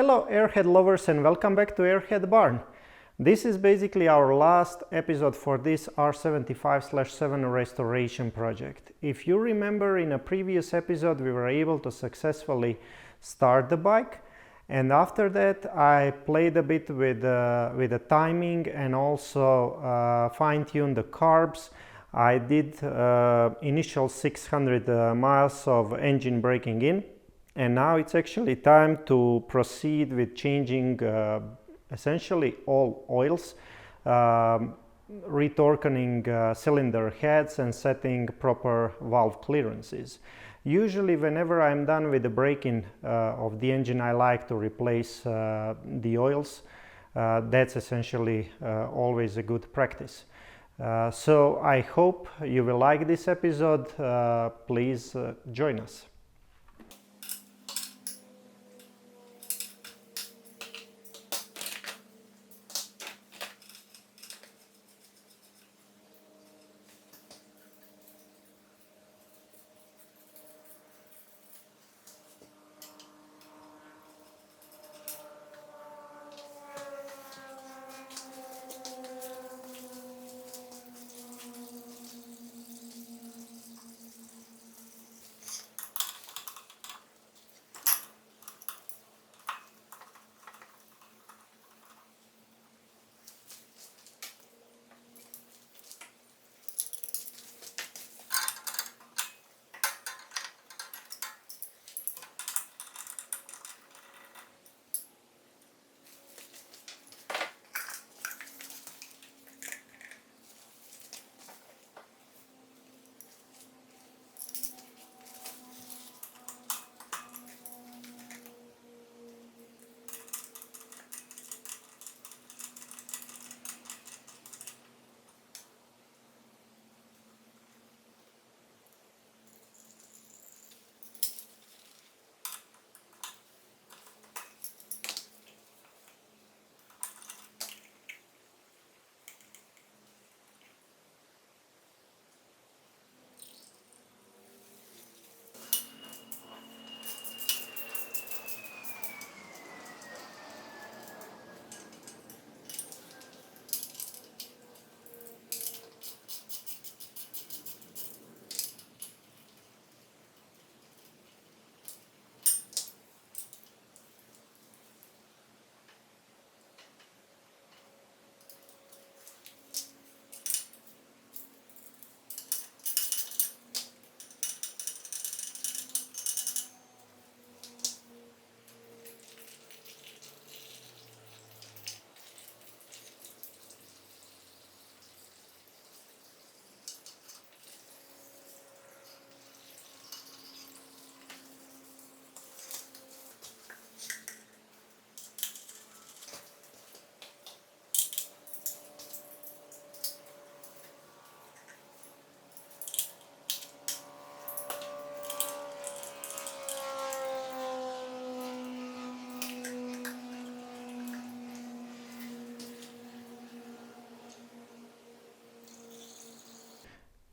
Hello airhead lovers and welcome back to Airhead Barn. This is basically our last episode for this R75/7 restoration project. If you remember, in a previous episode we were able to successfully start the bike, and after that I played a bit with the timing and also fine-tuned the carbs. I did initial 600 miles of engine braking in, and now it's actually time to proceed with changing essentially all oils, retorquing cylinder heads and setting proper valve clearances. Usually whenever I'm done with the braking of the engine, I like to replace the oils. That's essentially always a good practice. So I hope you will like this episode. Please join us.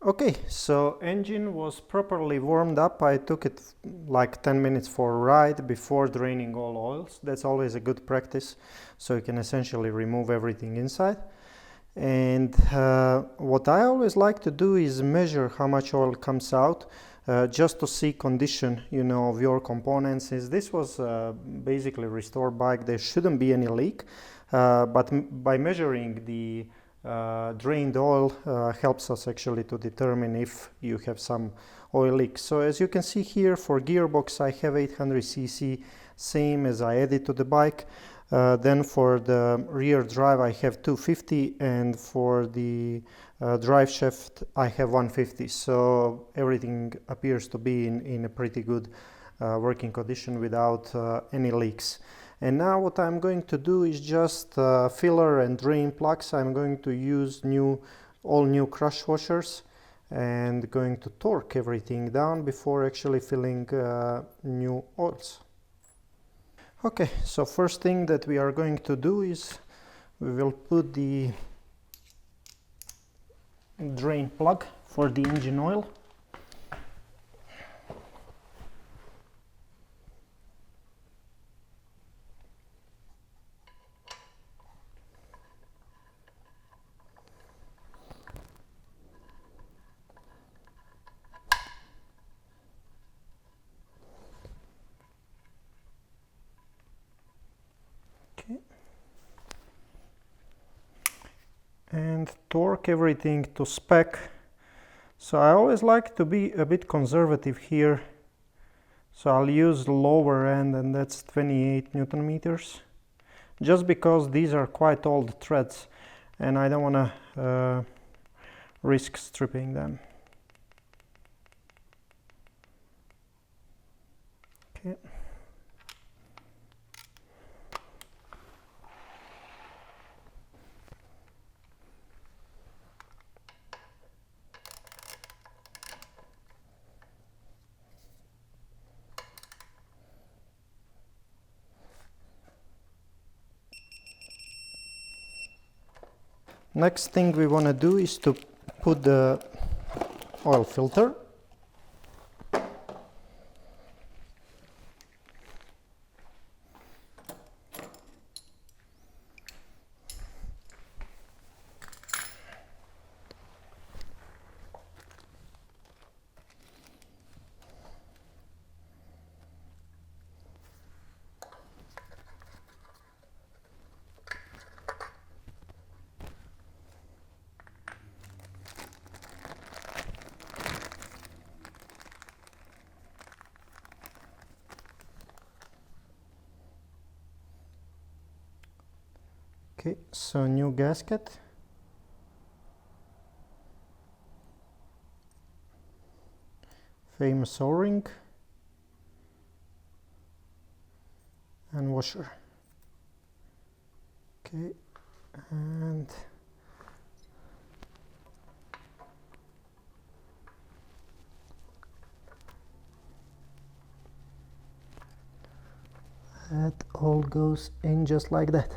Okay, so engine was properly warmed up. I took it like 10 minutes for a ride before draining all oils. That's always a good practice, so you can essentially remove everything inside. And what I always like to do is measure how much oil comes out, just to see condition, of your components. As this was basically a restored bike, there shouldn't be any leak, but by measuring the drained oil helps us actually to determine if you have some oil leaks. So as you can see here, for gearbox I have 800cc, same as I added to the bike. Then for the rear drive I have 250, and for the drive shaft I have 150. So everything appears to be in a pretty good working condition without any leaks. And now what I'm going to do is just filler and drain plugs. I'm going to use all new crush washers and going to torque everything down before actually filling new oils. Okay, so first thing that we are going to do is we will put the drain plug for the engine oil. and torque everything to spec. So I always like to be a bit conservative here, so I'll use the lower end, and that's 28 Newton meters, just because these are quite old threads and I don't want to risk stripping them. Okay. Next thing we want to do is to put the oil filter. Okay, so new gasket. Famous O-ring. And washer. Okay, and that all goes in just like that.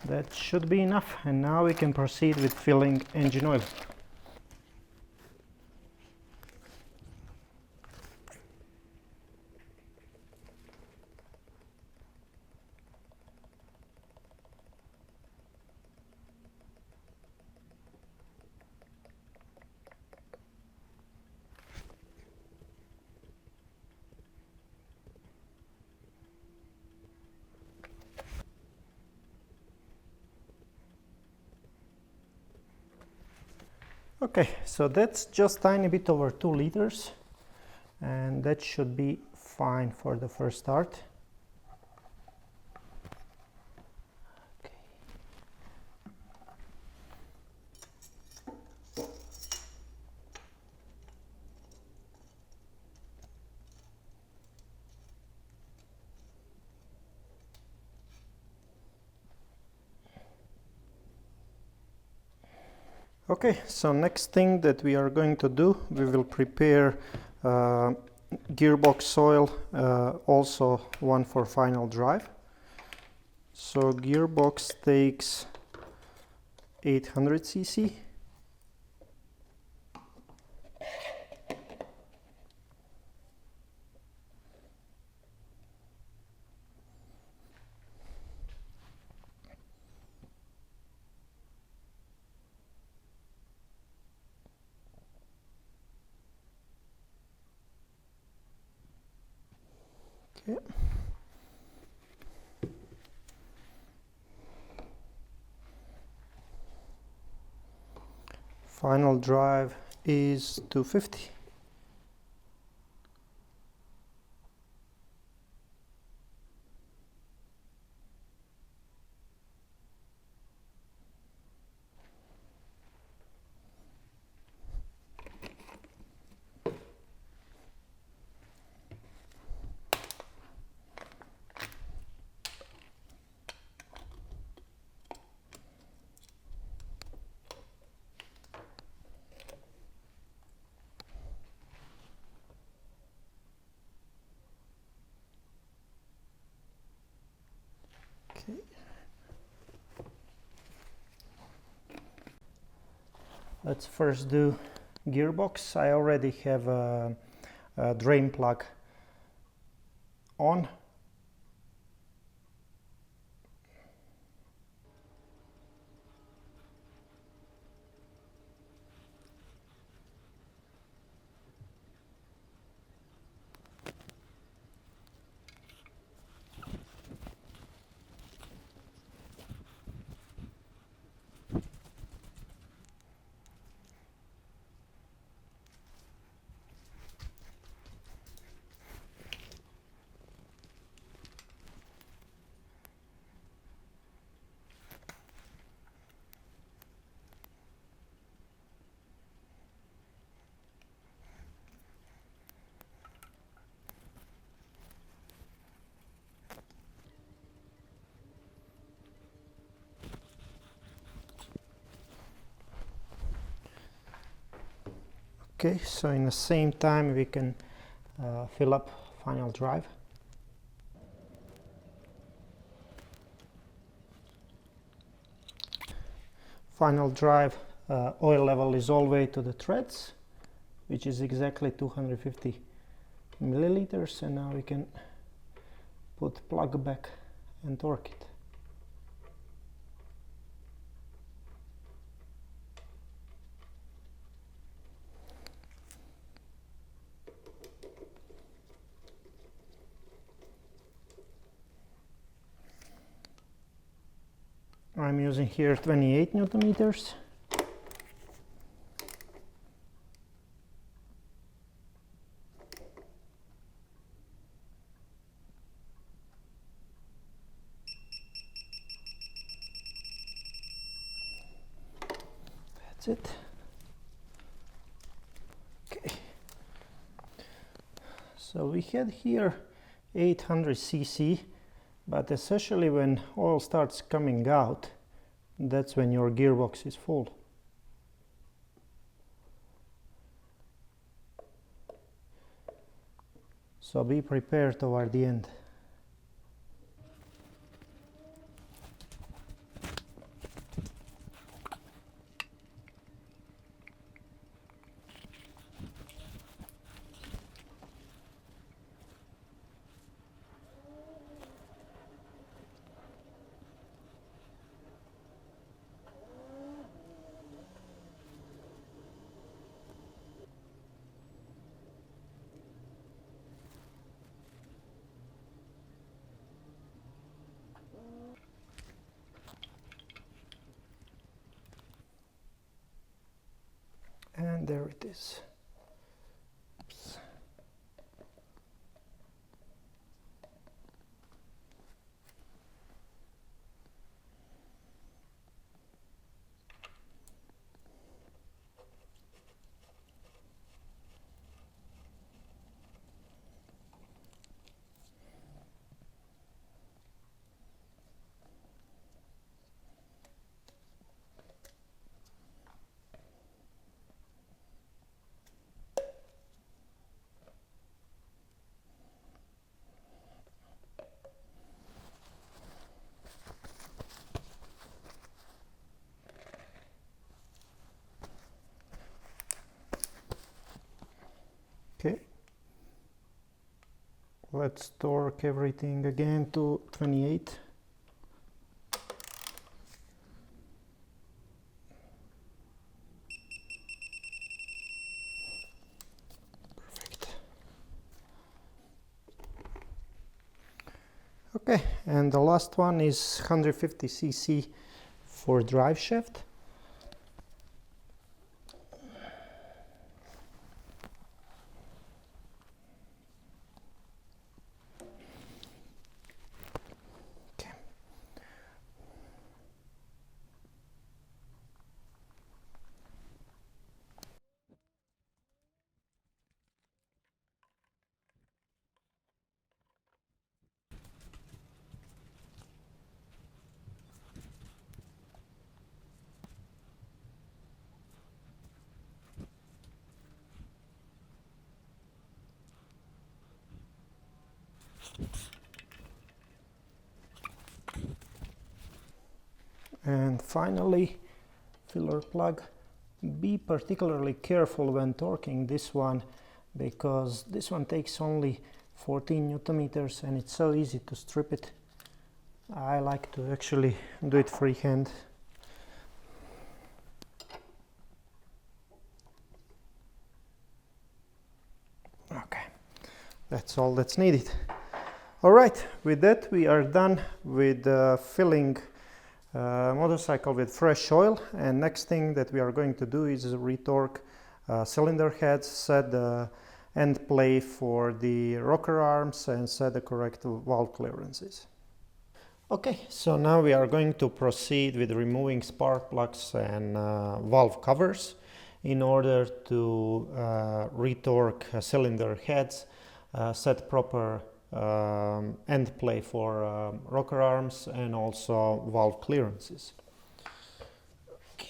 That should be enough, and now we can proceed with filling engine oil. Okay, so that's just tiny bit over 2 liters, and that should be fine for the first start. Okay. Okay, so next thing that we are going to do, we will prepare gearbox oil, also one for final drive. So gearbox takes 800 cc. Okay. Final drive is 250. Let's first do gearbox. I already have a drain plug on. Okay, so in the same time we can fill up final drive. Final drive oil level is all the way to the threads, which is exactly 250 milliliters, and now we can put plug back and torque it. I'm using here 28 Newton meters. That's it. Okay. So we had here 800 cc, but essentially when oil starts coming out, that's when your gearbox is full. So be prepared toward the end. And there it is. Oops. Okay, let's torque everything again to 28. Perfect. Okay, and the last one is 150 cc for drive shaft. And finally, filler plug be particularly careful when torquing this one, because this one takes only 14 Newton meters and it's so easy to strip it. I like to actually do it freehand. Okay, that's all that's needed. All right, with that we are done with filling motorcycle with fresh oil, and next thing that we are going to do is retorque cylinder heads, set the end play for the rocker arms and set the correct valve clearances. Okay, so now we are going to proceed with removing spark plugs and valve covers in order to retorque cylinder heads, set proper end play for rocker arms and also valve clearances. Okay.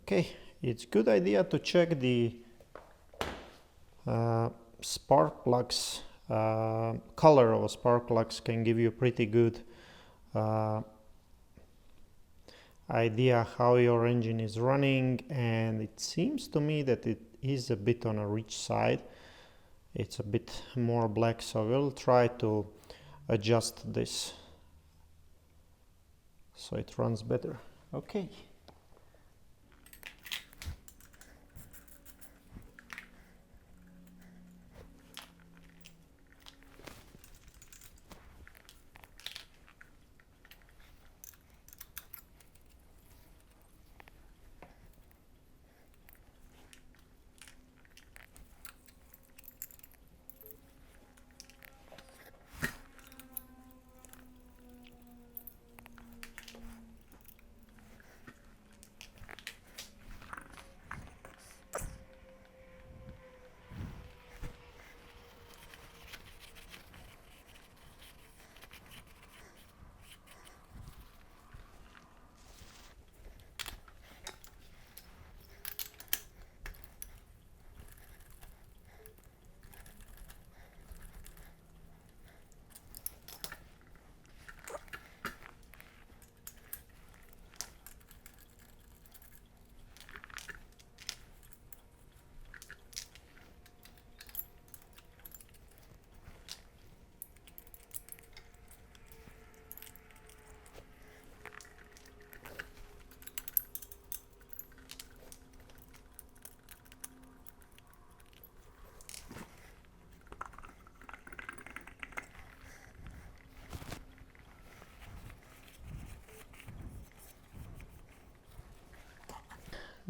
Okay, it's good idea to check the spark plugs. Color of spark plugs can give you pretty good idea how your engine is running, and it seems to me that it is a bit on a rich side. It's a bit more black, so we'll try to adjust this so it runs better. Okay.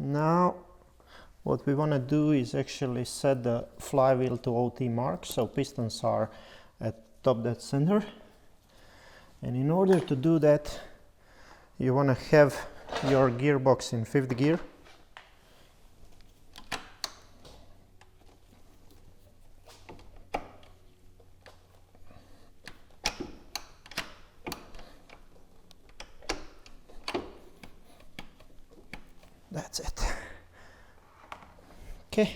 Now what we want to do is actually set the flywheel to OT mark, so pistons are at top dead center, and in order to do that you want to have your gearbox in 5th gear. That's it. Okay.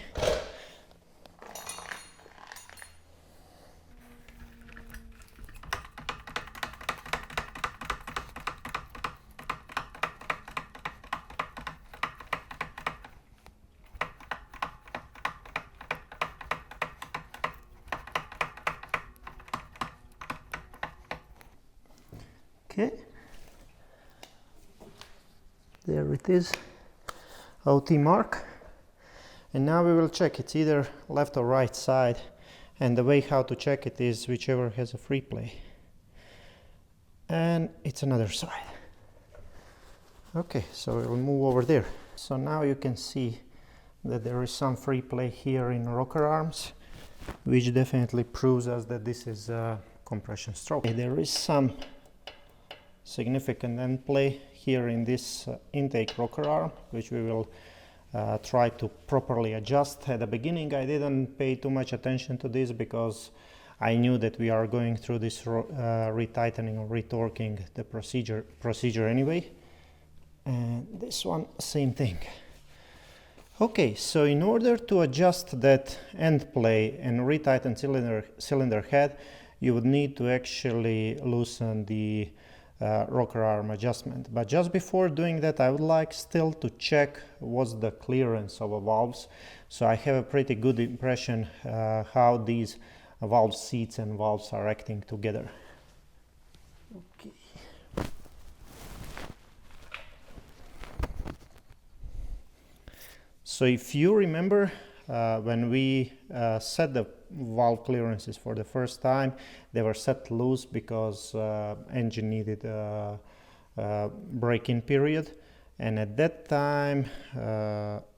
Okay. There it is. OT mark, and now we will check it's either left or right side, and the way how to check it is whichever has a free play, and it's another side. Okay, so we'll move over there. So now you can see that there is some free play here in rocker arms, which definitely proves us that this is a compression stroke. There is some significant end play here in this intake rocker arm, which we will try to properly adjust. At the beginning I didn't pay too much attention to this because I knew that we are going through this retightening or retorquing the procedure anyway. and this one same thing. Okay, so in order to adjust that end play and retighten cylinder head, you would need to actually loosen the rocker arm adjustment. But just before doing that, I would like still to check what's the clearance of the valves. So I have a pretty good impression how these valve seats and valves are acting together. Okay. So if you remember, when we set the valve clearances for the first time, they were set loose because engine needed a break-in period, and at that time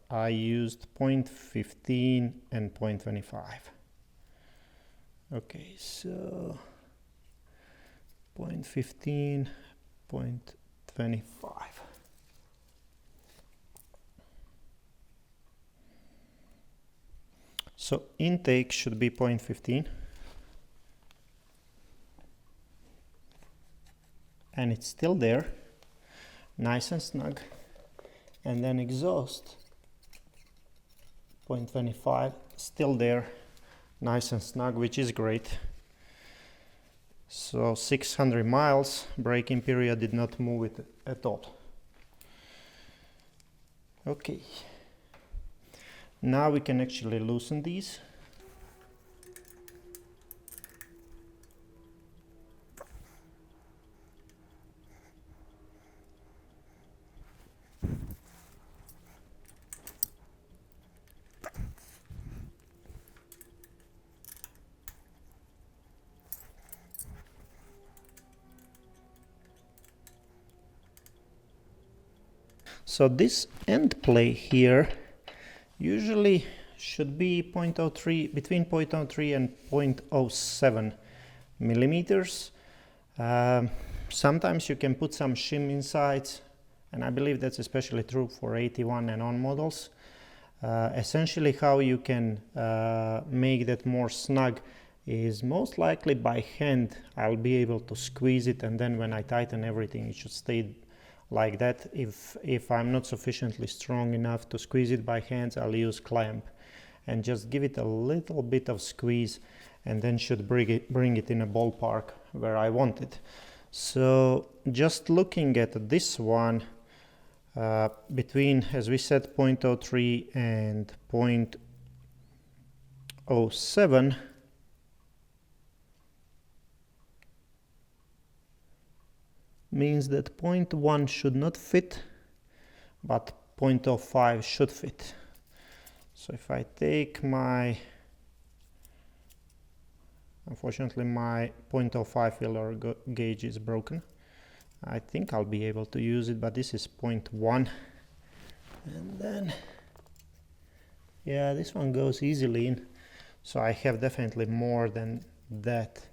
I used 0.15 and 0.25. Okay, so 0.15, 0.25. So intake should be 0.15, and it's still there, nice and snug. And then exhaust 0.25, still there, nice and snug, which is great. So 600 miles, braking period did not move it at all. Okay. Now we can actually loosen these. So this end play here usually should be 0.03, between 0.03 and 0.07 millimeters. Sometimes you can put some shim inside, and I believe that's especially true for 81 and on models. Essentially how you can make that more snug is most likely by hand. I'll be able to squeeze it, and then when I tighten everything it should stay like that. If I'm not sufficiently strong enough to squeeze it by hands, I'll use clamp and just give it a little bit of squeeze, and then should bring it in a ballpark where I want it. So just looking at this one, between, as we said, 0.03 and 0.07, means that 0.1 should not fit, but 0.05 should fit. So if I take my, unfortunately my 0.05 filler gauge is broken. I think I'll be able to use it, but this is 0.1, and then yeah, this one goes easily in, so I have definitely more than that.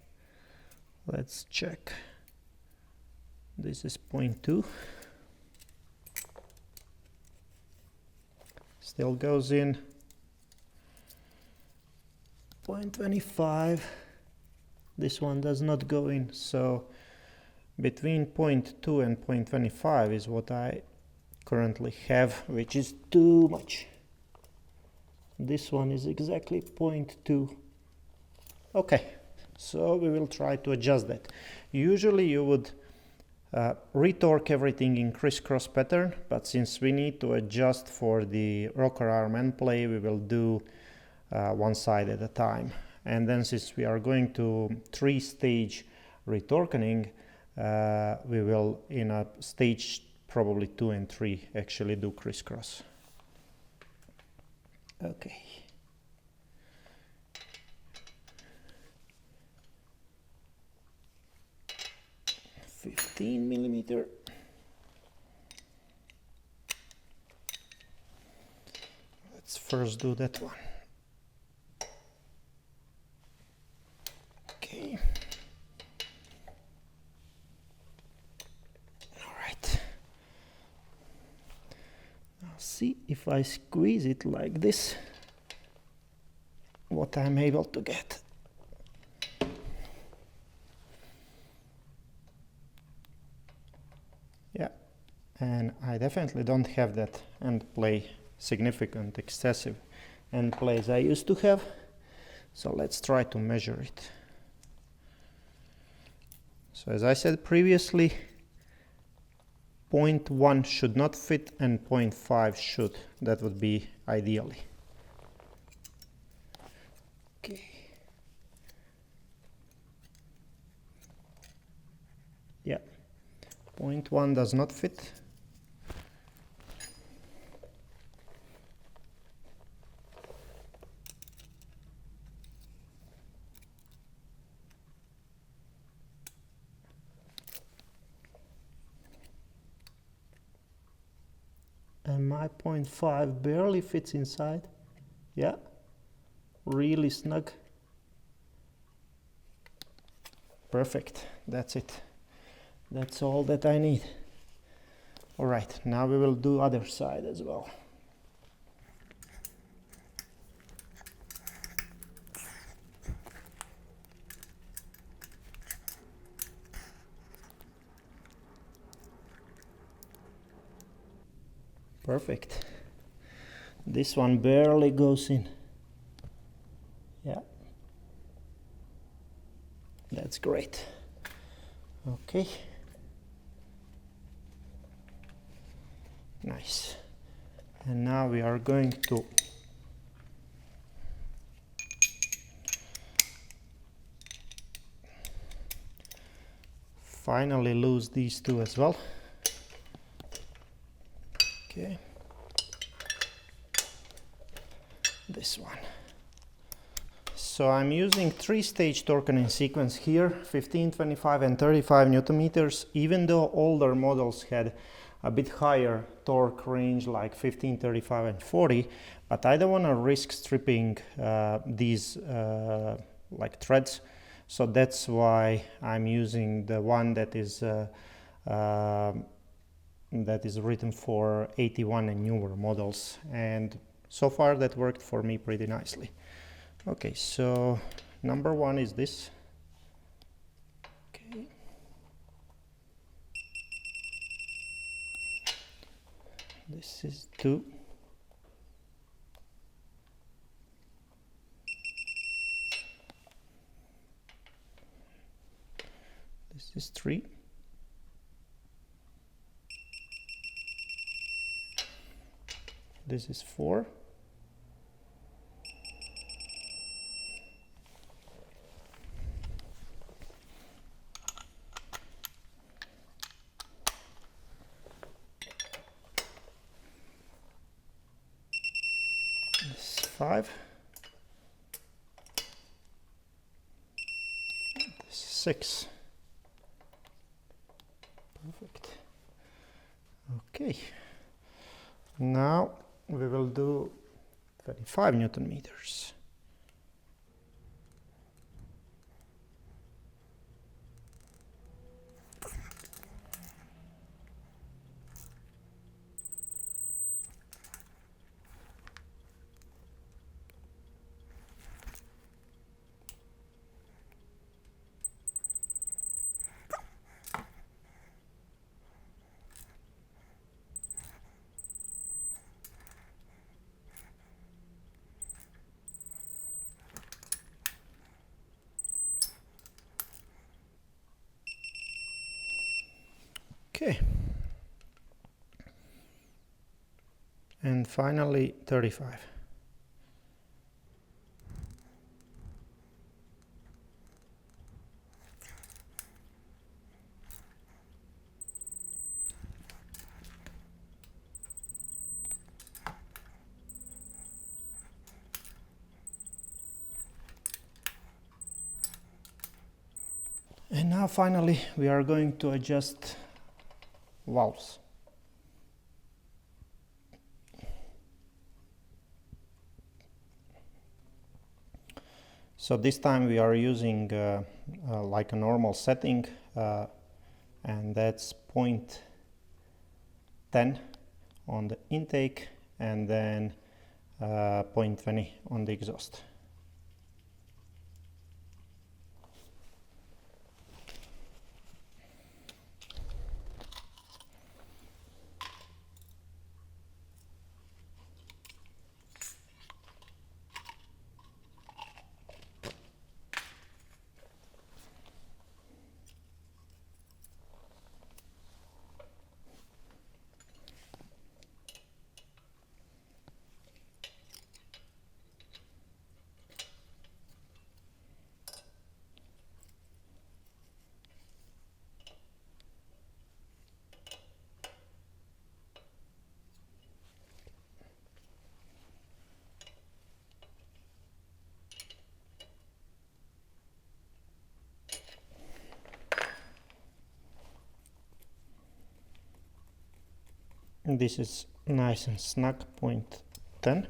Let's check. This is 0.2, still goes in. 0.25, this one does not go in, so between 0.2 and 0.25 is what I currently have, which is too much. This one is exactly 0.2. Okay, so we will try to adjust that. Usually you would retorque everything in crisscross pattern, but since we need to adjust for the rocker arm end play, we will do one side at a time. And then since we are going to 3-stage retorquing, we will in a stage probably 2 and 3 actually do crisscross. Okay. $15mm. Let's first do that one. Okay. All right. Now see if I squeeze it like this, what I'm able to get. and I definitely don't have that end play, significant, excessive end plays I used to have. So let's try to measure it. So as I said previously, 0.1 should not fit and 0.5 should. That would be ideally. Okay. Yeah, 0.1 does not fit. And my 0.5 barely fits inside. Yeah, really snug. Perfect, that's it. That's all that I need. All right, now we will do other side as well. Perfect. This one barely goes in. Yeah. That's great. Okay. Nice. And now we are going to finally lose these two as well. Okay. This one. So I'm using 3-stage torquening sequence here, 15, 25 and 35 Newton meters, even though older models had a bit higher torque range like 15, 35 and 40, but I don't want to risk stripping these like threads, so that's why I'm using the one that is written for 81 and newer models, and so far that worked for me pretty nicely. Okay, so number one is this. Okay. This is 2. This is 3. This is 4. This is 5. This is 6. Perfect. Okay. Now we will do 35 Newton meters. Okay. And finally 35. And now finally we are going to adjust valves. So this time we are using like a normal setting, and that's 0.10 on the intake and then 0.20 on the exhaust. This is nice and snug, 0.10.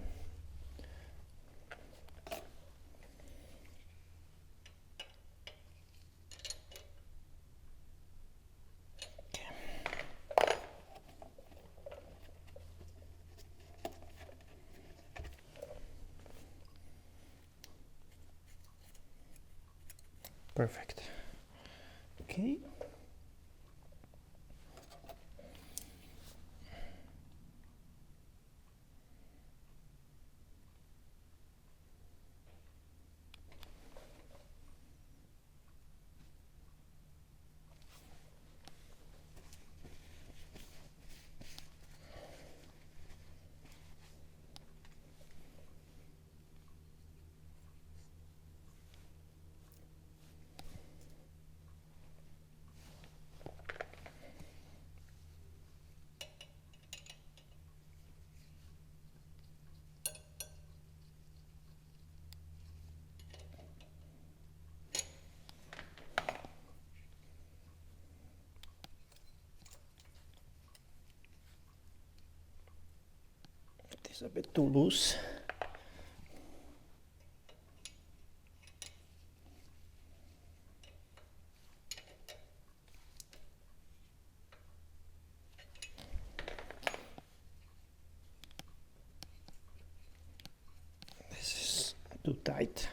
Perfect. Okay. It is a bit too loose. This is too tight.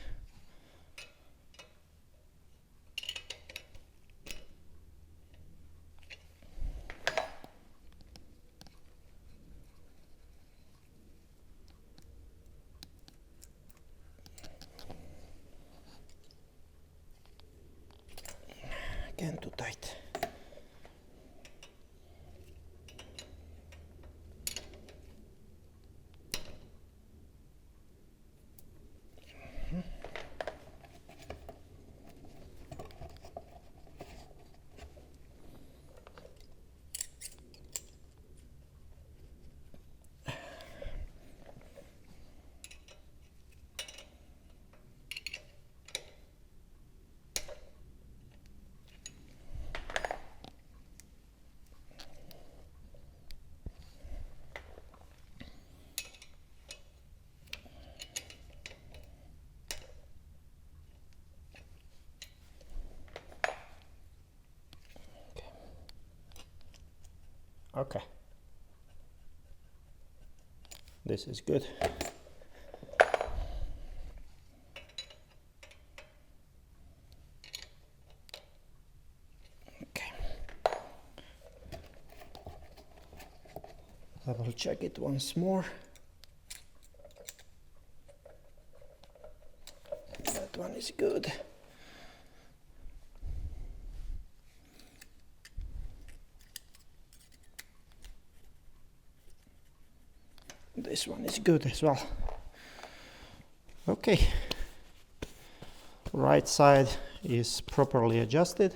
Again, too tight. Okay. This is good. Okay. I will check it once more. That one is good. This one is good as well. Okay. Right side is properly adjusted.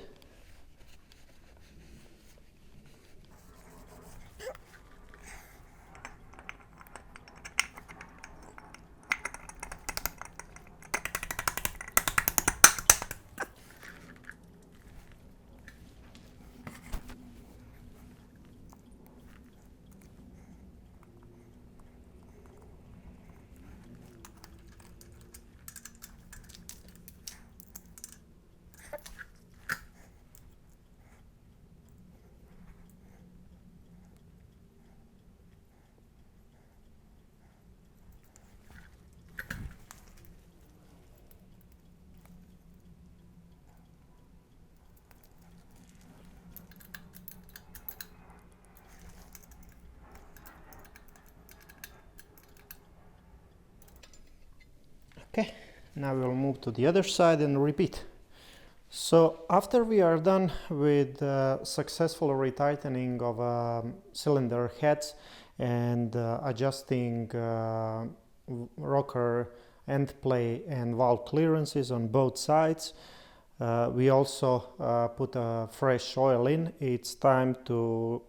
Okay, now we'll move to the other side and repeat. So after we are done with successful retightening of cylinder heads and adjusting rocker end play and valve clearances on both sides, we also put a fresh oil in. It's time to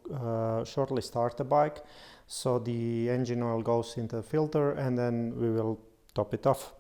shortly start the bike. So the engine oil goes into the filter and then we will top it off.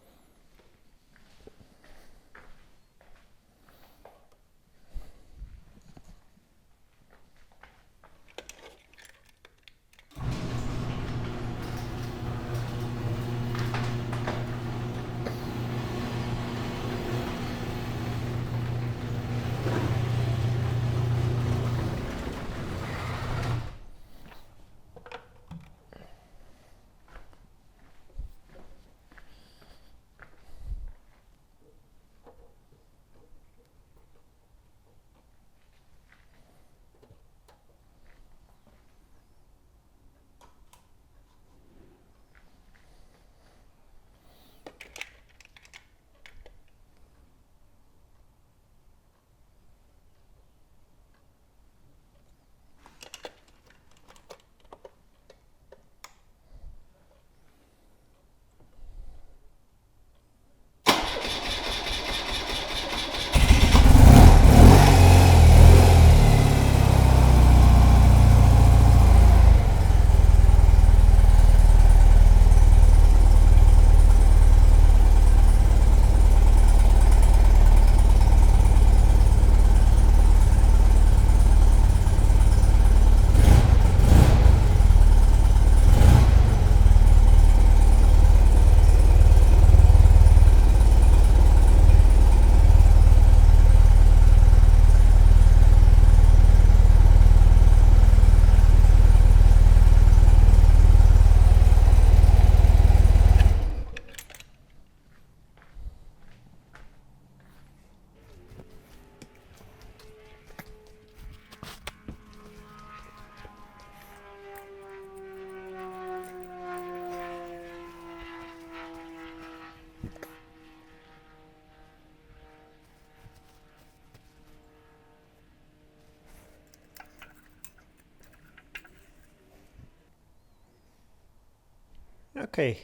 Okay,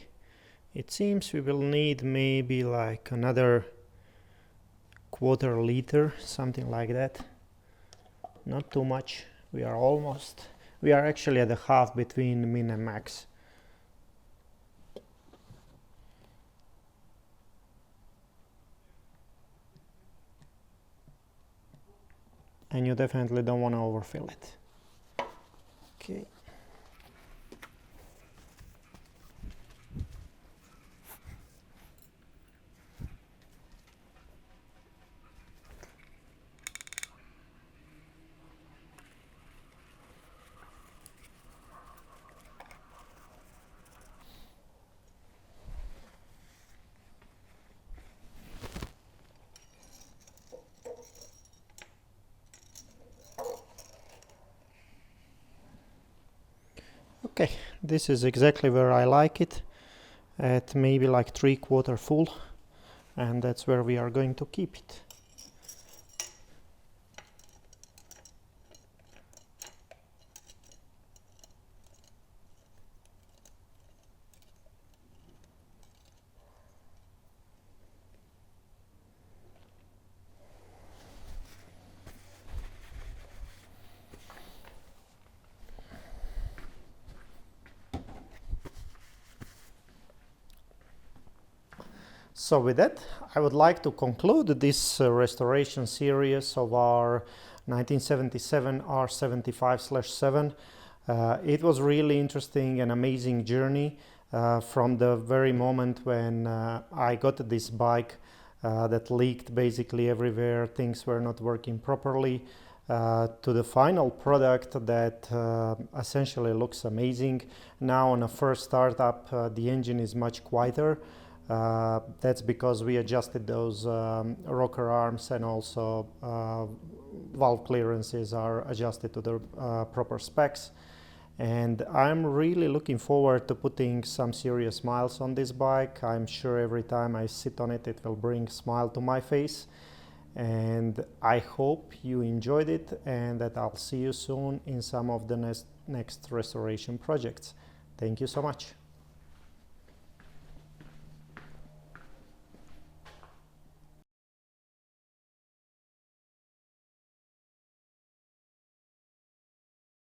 it seems we will need maybe like another quarter liter, something like that. Not too much. We are actually at the half between min and max. And you definitely don't want to overfill it. Okay. Okay, this is exactly where I like it, at maybe like 3/4 full, and that's where we are going to keep it. So with that, I would like to conclude this restoration series of our 1977 R75/7. It was really interesting and amazing journey from the very moment when I got this bike that leaked basically everywhere, things were not working properly, to the final product that essentially looks amazing. Now on a first startup, the engine is much quieter. That's because we adjusted those rocker arms, and also valve clearances are adjusted to the proper specs. And I'm really looking forward to putting some serious smiles on this bike. I'm sure every time I sit on it, it will bring a smile to my face. And I hope you enjoyed it, and that I'll see you soon in some of the next restoration projects. Thank you so much.